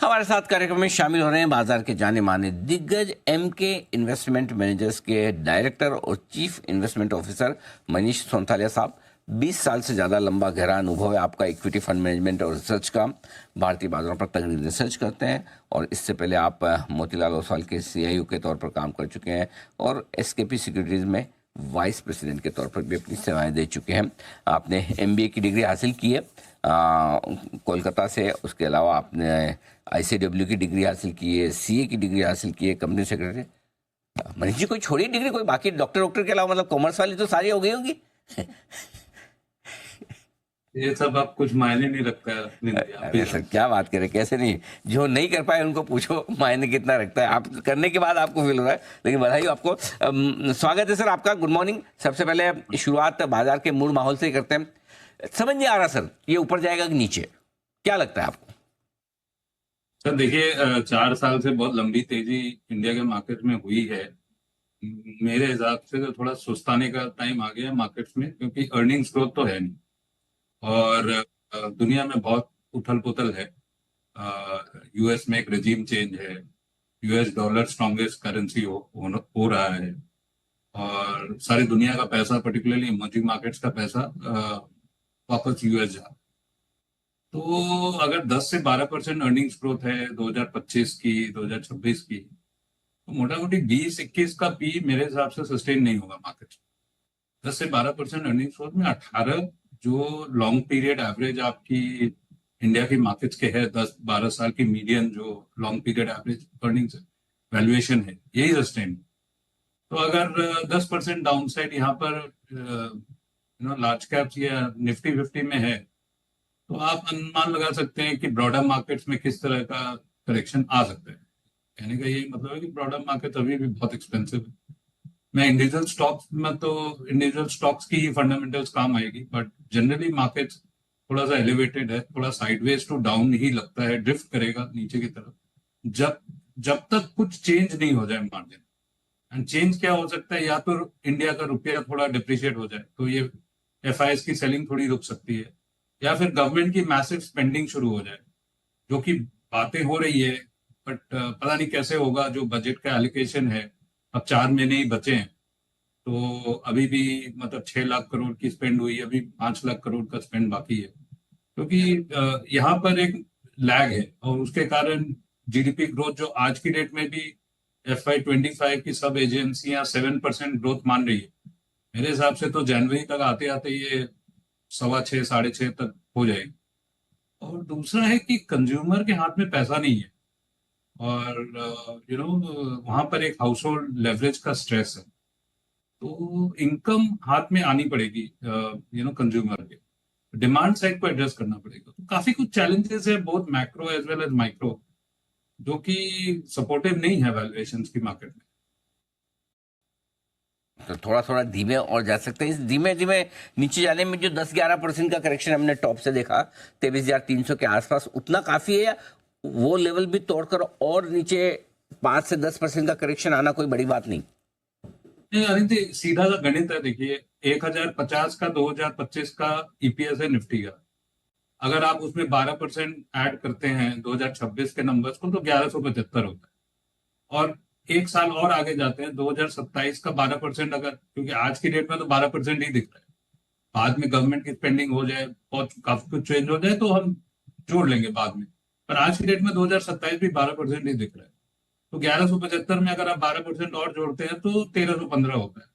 हमारे साथ कार्यक्रम में शामिल हो रहे हैं बाजार के जाने माने दिग्गज एमके इन्वेस्टमेंट मैनेजर्स के डायरेक्टर और chief investment officer Manish Sonthalia साहब। 20 साल से ज़्यादा लंबा गहरा अनुभव है आपका इक्विटी फंड मैनेजमेंट और रिसर्च का। भारतीय बाजारों पर तगड़ी रिसर्च करते हैं और इससे पहले आप मोतीलाल ओसवाल के CIO के तौर पर काम कर चुके हैं और SKP सिक्योरिटीज़ में वाइस प्रेसिडेंट के तौर पर भी अपनी सेवाएं दे चुके हैं। आपने MBA की डिग्री हासिल की है कोलकाता से। उसके अलावा आपने ICW की डिग्री हासिल की है, CA की डिग्री हासिल की है, कंपनी सेक्रेटरी। मनीष जी, कोई छोड़ी डिग्री, कोई बाकी डॉक्टर के अलावा, मतलब कॉमर्स वाली तो सारी हो गई होगी। ये सब अब कुछ मायने नहीं रखता है। अरे सर, क्या बात करें, कैसे नहीं। जो नहीं कर पाए उनको पूछो मायने कितना रखता है, आप करने के बाद आपको फील हो रहा है। लेकिन बधाई हो आपको। स्वागत है सर आपका, गुड मॉर्निंग। सबसे पहले शुरुआत बाजार के मूड माहौल से ही करते हैं। समझ नहीं आ रहा सर, ये ऊपर जाएगा कि नीचे, क्या लगता है आपको? सर देखिए, 4 साल से बहुत लंबी तेजी इंडिया के मार्केट में हुई है। मेरे हिसाब से तो थोड़ा सुस्ताने का टाइम आ गया है मार्केट्स में, क्योंकि अर्निंग्स ग्रोथ तो है नहीं और दुनिया में बहुत उथल पुथल है। US में एक रेजिम चेंज है, US डॉलर स्ट्रॉन्गेस्ट करेंसी हो रहा है और सारी दुनिया का पैसा, पर्टिकुलरली इमर्जिंग मार्केट्स का पैसा वापस US जा। तो अगर 10 से 12% अर्निंग्स ग्रोथ है 2025 की, 2026 की, तो मोटा मोटी 20-21 का पी मेरे हिसाब से सस्टेन नहीं होगा मार्केट। 10 से 12% अर्निंग्स ग्रोथ में 18 जो लॉन्ग पीरियड एवरेज आपकी इंडिया की मार्केट्स के है, 10-12 साल की मीडियन जो long period average earnings valuation है, यही सस्टेन। तो अगर 10% डाउन साइड यहाँ पर लार्ज कैप्स या निफ्टी 50 में है, तो आप अनुमान लगा सकते हैं कि ब्रॉडर मार्केट्स में किस तरह का करेक्शन आ सकता है। कहने का यही मतलब है कि ब्रॉडर मार्केट अभी भी बहुत एक्सपेंसिव है। मैं इंडिविजुअल स्टॉक्स में तो इंडिविजुअल स्टॉक्स की ही फंडामेंटल्स काम आएगी, बट जनरली मार्केट थोड़ा सा एलिवेटेड है, थोड़ा साइडवेज टू डाउन ही लगता है, ड्रिफ्ट करेगा नीचे की तरफ जब जब तक कुछ चेंज नहीं हो जाए मार्जिन। एंड चेंज क्या हो सकता है, या तो इंडिया का रुपया थोड़ा डिप्रिशिएट हो जाए तो ये FIs की सेलिंग थोड़ी रुक सकती है, या फिर गवर्नमेंट की मैसिव स्पेंडिंग शुरू हो जाए, जो कि बातें हो रही है, बट पता नहीं कैसे होगा। जो बजट का एलोकेशन है, अब 4 महीने ही बचे हैं, तो अभी भी मतलब 6 लाख करोड़ की स्पेंड हुई, अभी 5 लाख करोड़ का स्पेंड बाकी है, क्योंकि यहाँ पर एक लैग है और उसके कारण GDP ग्रोथ जो आज की डेट में भी FY25 की सब एजेंसियां 7% ग्रोथ मान रही है, मेरे हिसाब से तो जनवरी तक आते आते ये 6.25 6.5 तक हो जाएगी। और दूसरा है कि कंज्यूमर के हाथ में पैसा नहीं है और वहां पर एक हाउस होल्ड लेवरेज का स्ट्रेस है, तो इनकम हाथ में आनी पड़ेगी कंज्यूमर के, डिमांड साइड को एड्रेस करना पड़ेगा। तो काफी कुछ चैलेंजेस है, both macro as well as micro, जो कि सपोर्टिव नहीं है वैल्यूएशंस की मार्केट में। तो थोड़ा थोड़ा धीमे और जा सकते हैं। इस धीमे धीमे नीचे जाने में जो 10-11% का करेक्शन हमने टॉप से देखा 23,300 के आसपास, उतना काफी है या वो लेवल भी तोड़कर और नीचे 5 से 10% का करेक्शन आना कोई बड़ी बात नहीं? नहीं अनित, सीधा सा गणित है। देखिए, 1050 का 2025 का EPS है निफ्टी का। अगर आप उसमें 12% ऐड करते हैं 2026 के नंबर्स को, तो 1175 होता है। और एक साल और आगे जाते हैं, 2027 का 12% अगर, क्योंकि आज की डेट में तो 12% ही दिख रहा है, बाद में गवर्नमेंट की स्पेंडिंग हो जाए, बहुत काफी कुछ चेंज हो जाए तो हम जोड़ लेंगे बाद में, पर आज की डेट में 2027 भी 12% ही दिख रहा है। तो 1175 में अगर आप 12% और जोड़ते हैं तो 1315 होता है।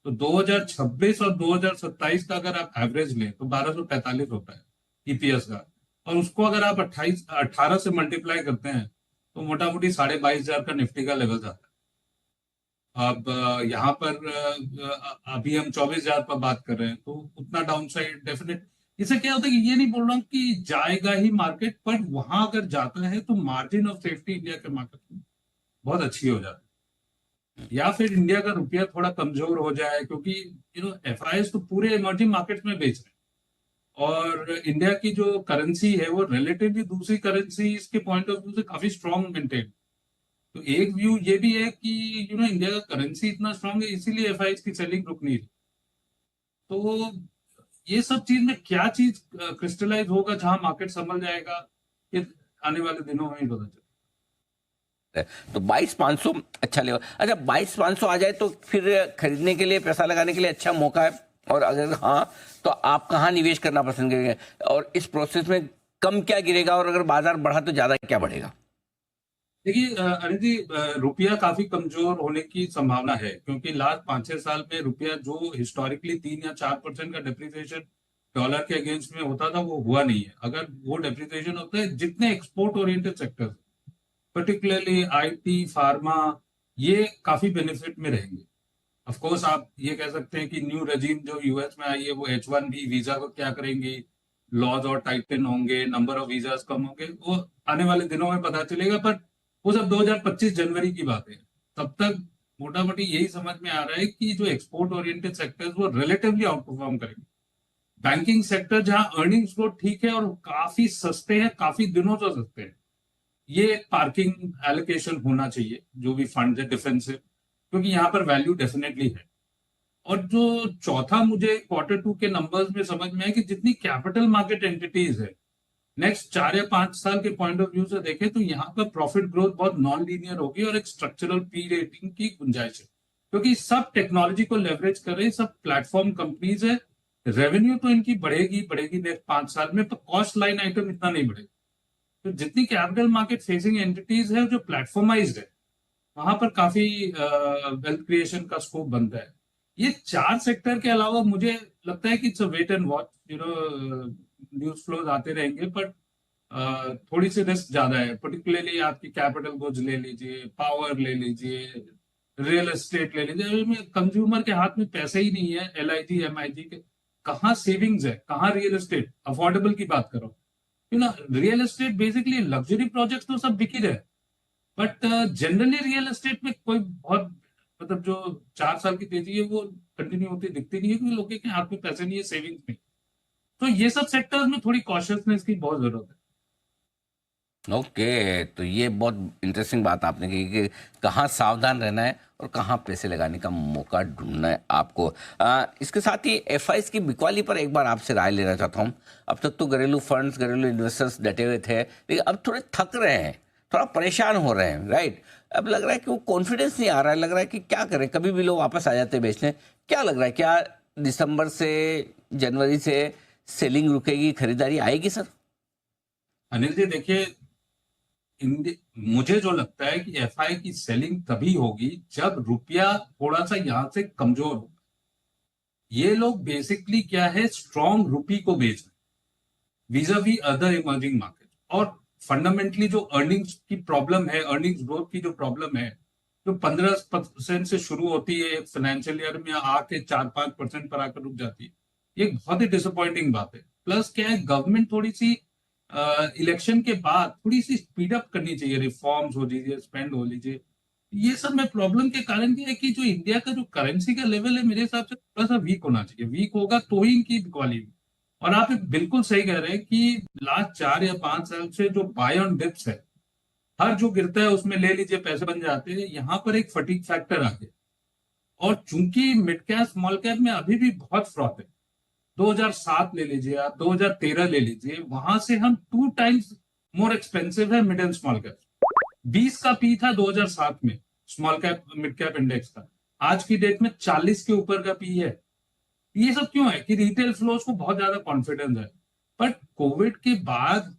तो 2026 और 2027 का अगर आप एवरेज लें तो 1245 होता है EPS का। और उसको अगर आप 18 से मल्टीप्लाई करते हैं तो मोटा मोटी 22,500 का निफ्टी का लेवल जाता है। अब यहाँ पर अभी हम 24,000 पर बात कर रहे हैं, तो उतना डाउन साइड डेफिनेट। इससे क्या होता है कि ये नहीं बोल रहा हूँ कि जाएगा ही मार्केट, पर वहां अगर जाता है तो मार्जिन ऑफ सेफ्टी इंडिया के मार्केट में बहुत अच्छी हो जाती है। या फिर इंडिया का रुपया थोड़ा कमजोर हो जाए, क्योंकि FIs तो पूरे इमर्जिंग मार्केट्स में बेच रहे हैं और इंडिया की जो करेंसी है वो रिलेटिवली दूसरी करेंसी के पॉइंट ऑफ व्यू से काफी स्ट्रॉन्ग मेंटेन। तो एक व्यू ये भी है कि इंडिया का करेंसी इतना स्ट्रांग है, इसीलिए FIs की सेलिंग रुक नहीं रही। तो ये सब चीज में क्या चीज क्रिस्टलाइज होगा जहां मार्केट संभल जाएगा, ये आने वाले दिनों में ही पता चलेगा। तो 22,500 अच्छा लेवल। अच्छा, 22,500 आ जाए तो फिर खरीदने के लिए, पैसा लगाने के लिए अच्छा मौका है? और अगर हाँ, तो आप कहाँ निवेश करना पसंद करेंगे? और इस प्रोसेस में कम क्या गिरेगा, और अगर बाजार बढ़ा तो ज्यादा क्या बढ़ेगा? देखिए अनिल जी, रुपया काफी कमजोर होने की संभावना है, क्योंकि लास्ट 5-6 साल में रुपया जो हिस्टोरिकली 3 या 4% का डेप्रिसिएशन डॉलर के अगेंस्ट में होता था, वो हुआ नहीं है। अगर वो डेप्रिसिएशन होता है, जितने export oriented sector, particularly IT, pharma, ये काफी बेनिफिट में रहेंगे। ऑफ कोर्स आप ये कह सकते हैं कि न्यू रेजिम जो यूएस में आई है, वो H1B वीजा को क्या करेंगी, लॉज और टाइटन होंगे, नंबर ऑफ वीजास कम होंगे, वो आने वाले दिनों में पता चलेगा। पर वो सब 2025 जनवरी की बात है। तब तक मोटा मोटी यही समझ में आ रहा है कि जो एक्सपोर्ट ओरिएंटेड सेक्टर्स वो रिलेटिवली आउट परफॉर्म करेंगे। बैंकिंग सेक्टर जहां अर्निंग्स ग्रोथ ठीक है और काफी सस्ते हैं, काफी दिनों से सस्ते हैं, ये पार्किंग एलोकेशन होना चाहिए जो भी फंड है डिफेंसिव, क्योंकि यहाँ पर वैल्यू डेफिनेटली है। और जो चौथा मुझे Q2 के नंबर्स में समझ में है कि जितनी कैपिटल मार्केट एंटिटीज है, नेक्स्ट 4 या 5 साल के पॉइंट ऑफ व्यू से देखें तो यहाँ पर प्रॉफिट ग्रोथ बहुत नॉन लीनियर होगी और एक स्ट्रक्चरल पी रेटिंग की गुंजाइश है, क्योंकि सब टेक्नोलॉजी को लेवरेज कर रहे हैं, सब प्लेटफॉर्म कंपनीज है। रेवेन्यू तो इनकी बढ़ेगी बढ़ेगी नेक्स्ट 5 साल में, पर कॉस्ट लाइन आइटम इतना नहीं बढ़ेगा। तो जितनी कैपिटल मार्केट फेसिंग एंटिटीज है जो प्लेटफॉर्माइज्ड है, वहां पर काफी वेल्थ क्रिएशन का स्कोप बनता है। ये 4 सेक्टर के अलावा मुझे लगता है कि it's a wait and watch, news flows आते रहेंगे, बट थोड़ी सी रिस्क ज्यादा है। पर्टिकुलरली आपकी कैपिटल गुड्स ले लीजिए, पावर ले लीजिए, रियल एस्टेट ले लीजिए, कंज्यूमर के हाथ में पैसे ही नहीं है। LIG MIG के कहाँ सेविंग्स है, कहाँ रियल एस्टेट, अफोर्डेबल की बात करो, real estate basically luxury projects तो सब बिक ही रहे, बट जनरली रियल एस्टेट में कोई बहुत, मतलब जो 4 साल की तेजी है वो कंटिन्यू होती दिखती नहीं है, क्योंकि लोगों के हाथ में पैसे नहीं है, सेविंग्स नहीं। तो ये सब सेक्टर्स में थोड़ी कॉशियसनेस की बहुत जरूरत है। ओके, तो ये बहुत इंटरेस्टिंग बात आपने की कि कहाँ सावधान रहना है और कहाँ पैसे लगाने का मौका ढूंढना है आपको। इसके साथ ही FIs की बिकवाली पर एक बार आपसे राय लेना चाहता हूँ। अब तक तो घरेलू फंड्स, घरेलू इन्वेस्टर्स डटे हुए थे, लेकिन अब थोड़े थक रहे हैं, थोड़ा परेशान हो रहे हैं, राइट? अब लग रहा है कि वो कॉन्फिडेंस नहीं आ रहा है, लग रहा है कि क्या करें, कभी भी लोग वापस आ जाते हैं बेचने। क्या लग रहा है, क्या दिसंबर से जनवरी से सेलिंग रुकेगी, खरीदारी आएगी सर? अनिल जी देखिए, मुझे जो लगता है कि FI की सेलिंग तभी होगी जब रुपया थोड़ा सा यहां से कमजोर हो। ये लोग बेसिकली क्या है, स्ट्रॉन्ग रुपी को बेच रहे हैं vis-a-vis अदर इमर्जिंग मार्केट। और फंडामेंटली जो अर्निंग्स की प्रॉब्लम है, अर्निंग्स ग्रोथ की जो प्रॉब्लम है, जो 15% से शुरू होती है फाइनेंशियल ईयर में, आके 4-5% पर आकर रुक जाती है, ये बहुत ही डिसअपॉइंटिंग बात है। प्लस क्या है, गवर्नमेंट थोड़ी सी इलेक्शन के बाद थोड़ी सी स्पीड अप करनी चाहिए, रिफॉर्म्स हो लीजिए, स्पेंड हो लीजिए। ये सब में प्रॉब्लम के कारण क्या है कि जो इंडिया का जो करेंसी का लेवल है, मेरे हिसाब से थोड़ा सा वीक होना चाहिए। वीक होगा तो ही इनकी इक्वालिटी। और आप बिल्कुल सही कह रहे हैं कि लास्ट 4 या 5 साल से जो बाय ऑन डिप्स है, हर जो गिरता है उसमें ले लीजिए पैसे बन जाते हैं, यहाँ पर एक फटीग फैक्टर आ गया। और चूंकि मिड कैप स्मॉल कैप में अभी भी बहुत फ्रॉड है, 2007 ले लीजिए आप, 2013 ले लीजिए, वहां से हम 2 टाइम्स मोर एक्सपेंसिव है मिड एंड स्मॉल कैप। 20 का पी था 2007 में small cap mid cap index का, आज की डेट में 40 के ऊपर का पी है। ये सब क्यों है कि रिटेल फ्लोज को बहुत ज्यादा कॉन्फिडेंस है। पर कोविड के बाद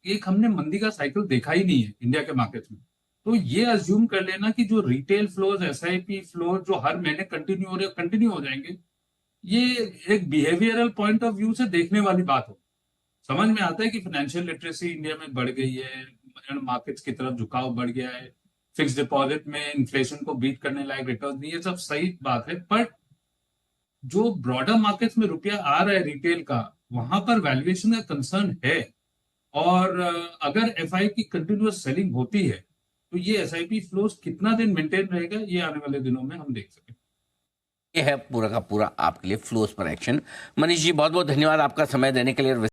एक हमने मंदी का साइकिल देखा ही नहीं है इंडिया के मार्केट्स में। तो ये अज्यूम कर लेना कि जो रिटेल फ्लोज, SIP फ्लोज जो हर महीने कंटिन्यू हो जाएंगे, ये एक बिहेवियरल पॉइंट ऑफ व्यू से देखने वाली बात हो। समझ में आता है कि फाइनेंशियल लिटरेसी इंडिया में बढ़ गई है, मार्केट्स की तरफ झुकाव बढ़ गया है, फिक्स डिपॉजिट में इन्फ्लेशन को बीट करने लायक रिटर्न नहीं, ये सब सही बात है। पर जो ब्रॉडर मार्केट्स में रुपया आ रहा है रिटेल का, वहां पर वैल्यूएशन का कंसर्न है। और अगर FI की कंटिन्यूअस सेलिंग होती है तो ये SIP फ्लोज कितना दिन मेंटेन रहेगा, ये आने वाले दिनों में हम देख सकें। ये है पूरा का पूरा आपके लिए फ्लोस पर एक्शन। मनीष जी, बहुत बहुत धन्यवाद आपका समय देने के लिए।